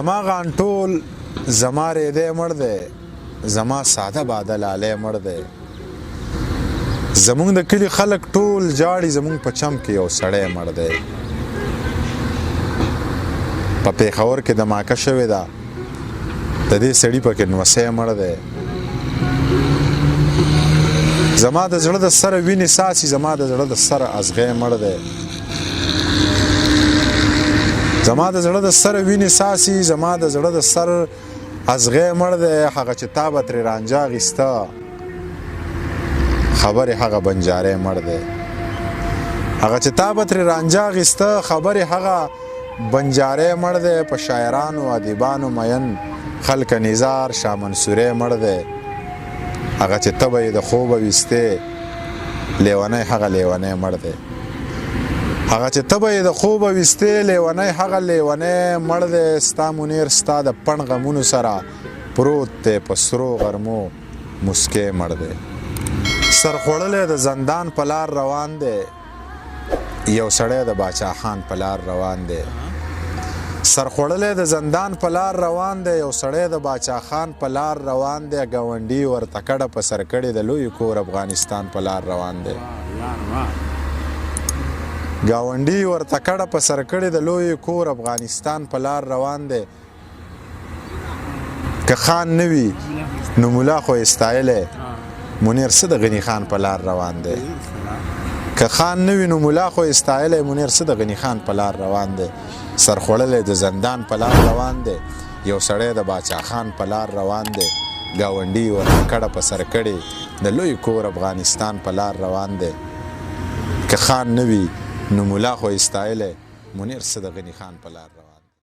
زما غان ټول زما ریدی مړ دی زما ساده باده لالی مړ دی زمونږ د کلي خلک ټول جاړي زمونږ په چم کې یو سړی مړ دی په پېښور کې دماکه شوې ده د دې سړي پکې نوسی مړ دی زما د زړه د سره وینې ساسي زما د زړه د سره ازغی مړ دی زما د زړه د سره وینې ساسي زما د زړه د سر ازغی مړ دی هغه چې تا به ترې رانجه اخیسته خبرې هغه بنجاری مړ دی هغه چې تا به ترې رانجه اخیسته خبرې هغه بنجاری مړ دی په شاعرانو ادیبانو مین خلک نظار شاه منصوری مړ دی هغه چې ته به یې د خوبه ویستې لیونی هغه لیونی مړ دی هغه چې ته به یې د خوبه ویستې لیونی هغه لیونی مړ دی ستا منیر ستا د پڼ غمونو سره پروت دی په سرو غرمو مسکی مړ دی سر خوړلی د زندان په لار روان دی یو سړی د باچا خان په لار روان دی سر خوړلی د زندان په لار روان دی یو سړی د باچا خان په لار روان دی ګاونډي ورته کډه په سر کړې د لوی کور افغانستان په لار روان دی ګاونډي ورته کډه په سر کړې د لوی کور افغانستان په لار روان دی که خان نه وي نو ملا خو یې ستایلی منیر څه د غني خان په لار روان دی که خان نه وي نو ملا خو یې ستایلی منیر څه د غني خان په لار روان دی سر خوړلی د زندان په لار روان دی یو سړی د باچا خان په لار روان دی ګاونډي ورته کډه په سر کړې د لوی کور افغانستان په لار روان دی که خان نه وي نو ملا خو یې ستایلی منیر څه د غني خان په لار روان دی